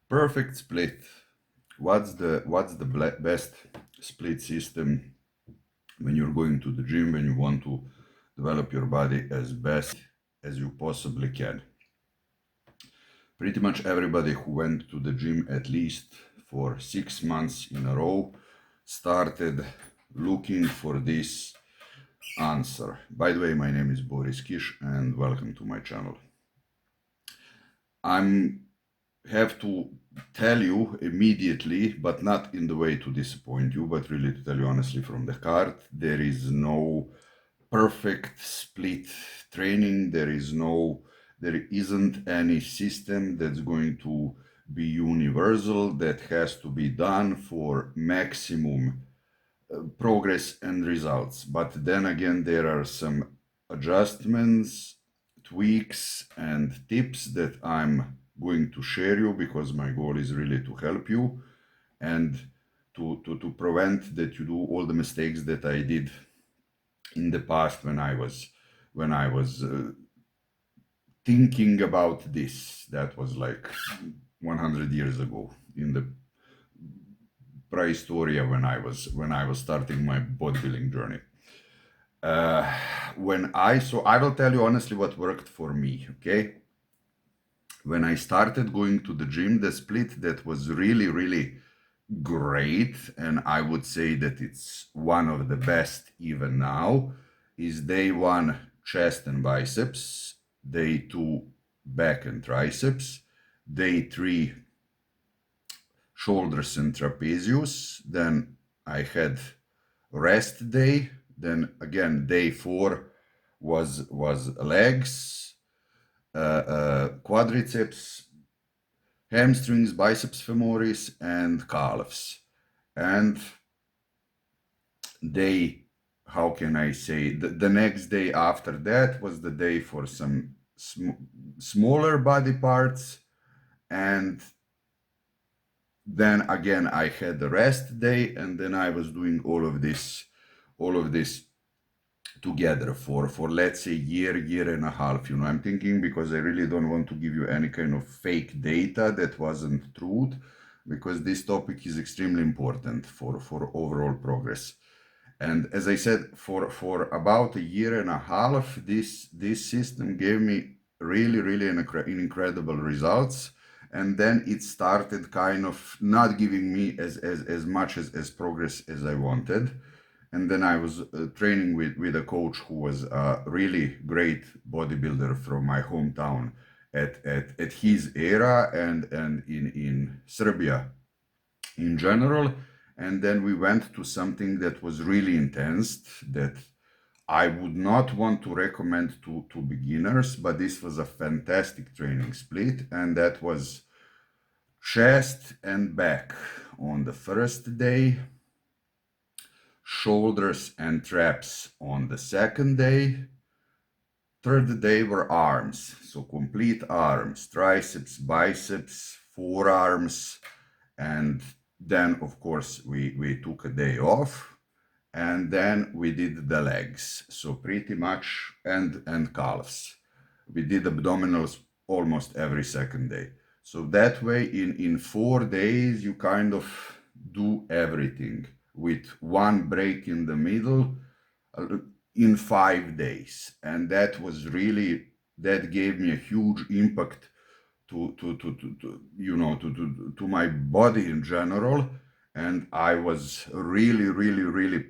Perfect split. What's the best split system when you're going to the gym, when you want to develop your body as best as you possibly can? Pretty much everybody who went to the gym at least for 6 months in a row started looking for this answer. By the way, my name is Boris Kish and welcome to my channel. I'm have to tell you immediately, but not in the way to disappoint you, but really to tell you honestly from the heart, there is no perfect split training. There isn't any system that's going to be universal, that has to be done for maximum progress and results. But then again, there are some adjustments, tweaks, and tips that I'm going to share you, because my goal is really to help you and to prevent that you do all the mistakes that I did in the past when I was thinking about this. That was like 100 years ago, in the prehistoria, when I was starting my bodybuilding journey. So I will tell you honestly what worked for me. Okay, when I started going to the gym, the split that was really great, and I would say that it's one of the best even now, is day one chest and biceps, day two back and triceps, day three shoulders and trapezius. Then I had rest day. Then again, day four was legs, quadriceps, hamstrings, biceps femoris, and calves. And day, how can I say, the next day after that was the day for some smaller body parts. And then again, I had the rest day, and then I was doing all of this together for let's say year and a half. I'm thinking, because I really don't want to give you any kind of fake data that wasn't truth, because this topic is extremely important for overall progress. And as I said, for about a year and a half, this system gave me really incredible results. And then it started kind of not giving me as much as progress as I wanted. And then I was training with a coach who was a really great bodybuilder from my hometown at his era, and in Serbia in general. And then we went to something that was really intense, that I would not want to recommend to beginners, but this was a fantastic training split, and that was chest and back on the first day, shoulders and traps on the second day. Third day were arms, so complete arms, triceps, biceps, forearms, and then of course we took a day off, and then we did the legs, so pretty much, and calves. We did abdominals almost every second day. So that way, in 4 days, you kind of do everything, with one break in the middle, in 5 days. And that gave me a huge impact to my body in general. And I was really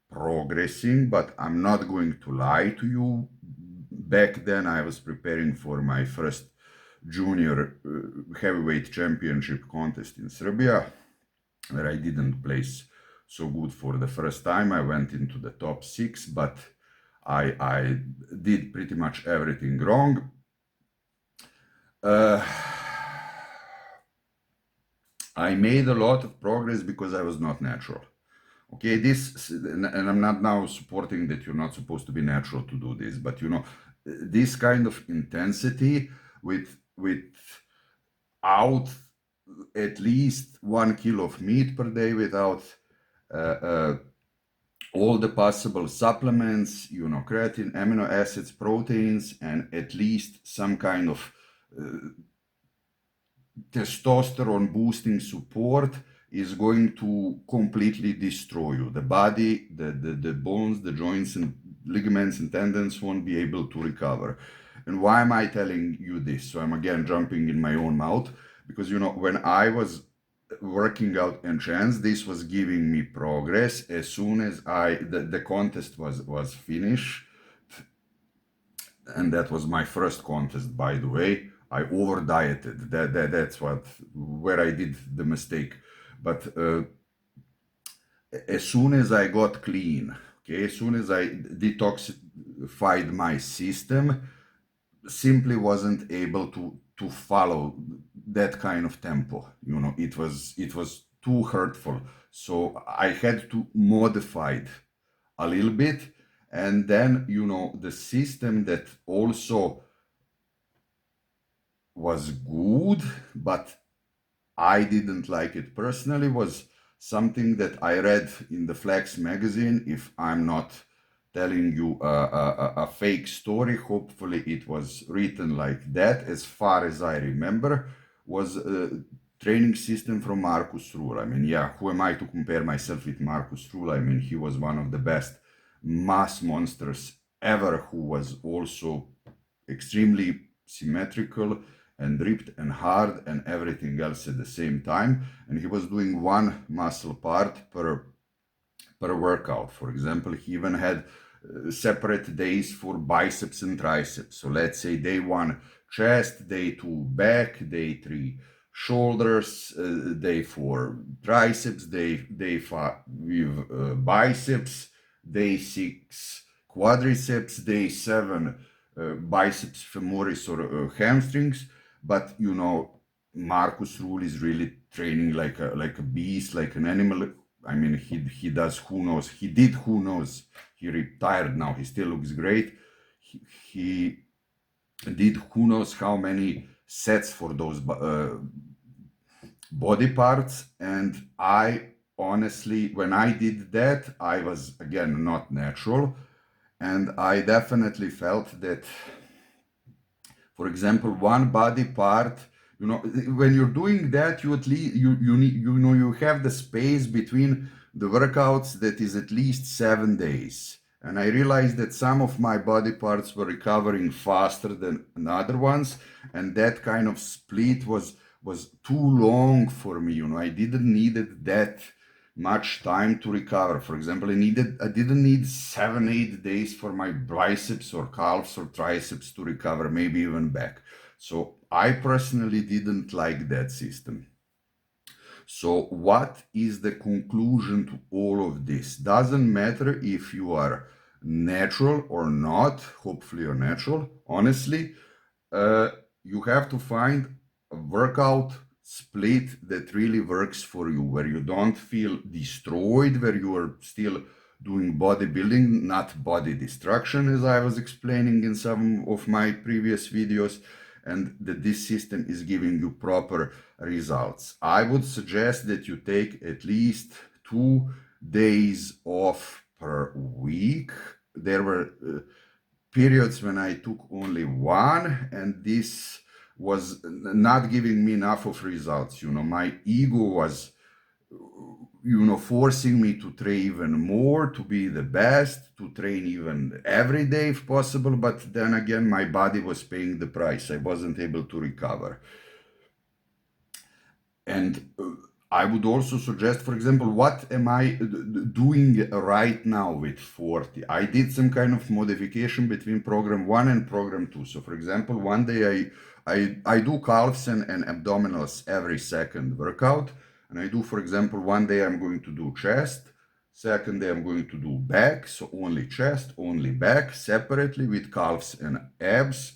progressing. But I'm not going to lie to you, back then I was preparing for my first junior heavyweight championship contest in Serbia, where I didn't place so good for the first time. I went into the top 6, but I did pretty much everything wrong. I made a lot of progress because I was not natural. Okay, and I'm not now supporting that you're not supposed to be natural to do this, but this kind of intensity without at least 1 kilo of meat per day, without all the possible supplements, creatine, amino acids, proteins, and at least some kind of testosterone boosting support is going to completely destroy you. The body, the bones, the joints and ligaments and tendons won't be able to recover. And why am I telling you this? So I'm again jumping in my own mouth, because when I was working out in chance, this was giving me progress. As soon as the contest was finished, and that was my first contest, by the way, I over dieted. That's where I did the mistake. But as soon as I got clean, okay, as soon as I detoxified my system, simply wasn't able to follow that kind of tempo. It was too hurtful. So I had to modify it a little bit. And then the system that also was good, but I didn't like it personally, was something that I read in the Flex magazine. If I'm not telling you a fake story, hopefully it was written like that, as far as I remember, was a training system from Marcus Rule. I mean, yeah, who am I to compare myself with Marcus Rule? I mean, he was one of the best mass monsters ever, who was also extremely symmetrical and ripped and hard and everything else at the same time. And he was doing one muscle part per workout. For example, he even had separate days for biceps and triceps. So let's say day 1 chest, day 2 back, day 3 shoulders, day 4 triceps, day 5 with biceps, day 6 quadriceps, day 7 biceps femoris or hamstrings. But Marcus Rule is really training like a beast, like an animal. I mean, he does who knows. He did who knows. He retired now. He still looks great. He did who knows how many sets for those body parts. And I honestly, when I did that, I was again not natural, and I definitely felt that, for example, one body part, when you're doing that, you at least you need, you have the space between the workouts that is at least 7 days. And I realized that some of my body parts were recovering faster than other ones, and that kind of split was too long for me. I didn't needed that much time to recover. For example, I didn't need 7-8 days for my biceps or calves or triceps to recover, maybe even back. So I personally didn't like that system. So what is the conclusion to all of this? Doesn't matter if you are natural or not. Hopefully you're natural. Honestly, you have to find a workout split that really works for you, where you don't feel destroyed, where you are still doing bodybuilding, not body destruction, as I was explaining in some of my previous videos, and that this system is giving you proper results. I would suggest that you take at least 2 days off per week. There were periods when I took only one, and this was not giving me enough of results. My ego was forcing me to train even more, to be the best, to train even every day if possible. But then again, my body was paying the price. I wasn't able to recover. And I would also suggest, for example, what am I doing right now with 40? I did some kind of modification between program 1 and program 2. So, for example, one day I do calves and abdominals every second workout. And I do, for example, one day I'm going to do chest. Second day I'm going to do back. So only chest, only back, separately with calves and abs.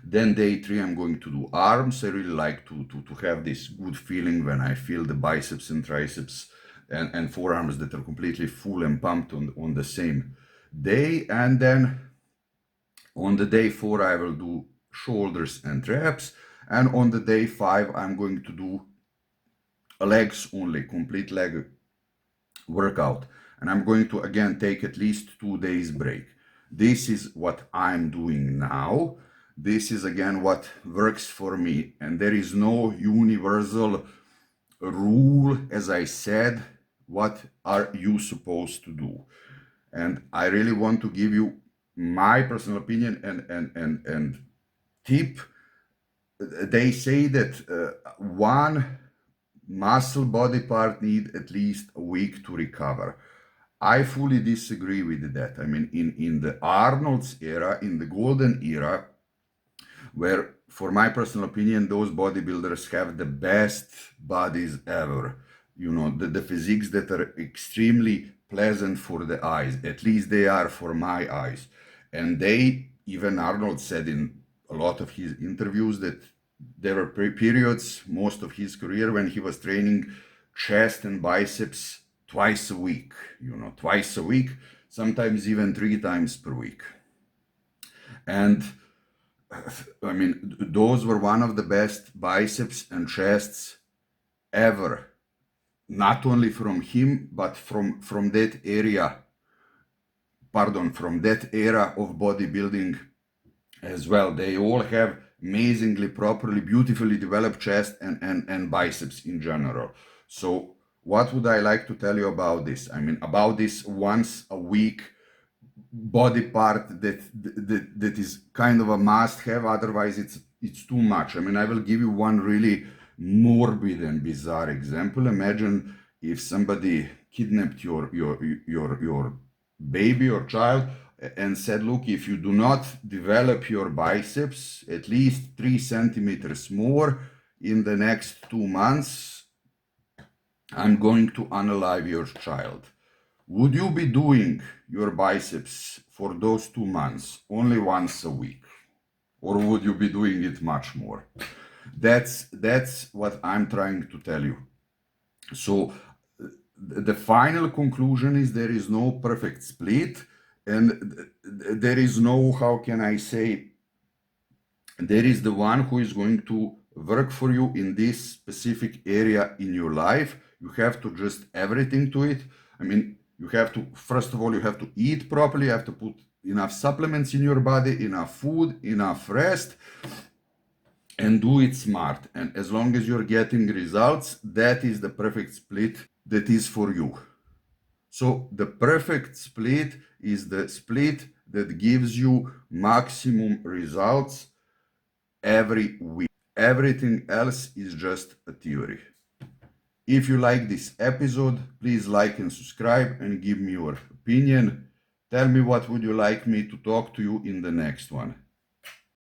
Then day 3, I'm going to do arms. I really like to have this good feeling when I feel the biceps and triceps and forearms that are completely full and pumped on the same day. And then on the day 4, I will do shoulders and traps. And on the day 5, I'm going to do legs only, complete leg workout. And I'm going to again take at least 2 days break. This is what I'm doing now. this is again what works for me, and there is no universal rule, as I said, what are you supposed to do. And I really want to give you my personal opinion and tip. They say that one muscle body part need at least a week to recover. I fully disagree with that. I mean, in the Arnold's era, in the golden era, where, for my personal opinion, those bodybuilders have the best bodies ever. You know, the physiques that are extremely pleasant for the eyes. At least they are for my eyes. And they, even Arnold said in a lot of his interviews that there were periods, most of his career, when he was training chest and biceps twice a week, twice a week, sometimes even 3 times per week. And I mean, those were one of the best biceps and chests ever. Not only from him, but from that area, from that era of bodybuilding as well. They all have amazingly, properly, beautifully developed chest and biceps in general. So what would I like to tell you about this? I mean, about this once a week body part that is kind of a must have, otherwise it's too much. I mean, I will give you one really morbid and bizarre example. Imagine if somebody kidnapped your baby or child and said, look, if you do not develop your biceps at least 3 centimeters more in the next 2 months, I'm going to unalive your child. Would you be doing your biceps for those 2 months only once a week? Or would you be doing it much more? That's what I'm trying to tell you. So the final conclusion is there is no perfect split, and there is no, how can I say, there is the one who is going to work for you in this specific area in your life. You have to just everything to it. I mean, you have to, first of all, you have to eat properly. You have to put enough supplements in your body, enough food, enough rest, and do it smart. And as long as you're getting results, that is the perfect split that is for you. So the perfect split is the split that gives you maximum results every week. Everything else is just a theory. If you like this episode, please like and subscribe and give me your opinion. Tell me what would you like me to talk to you in the next one.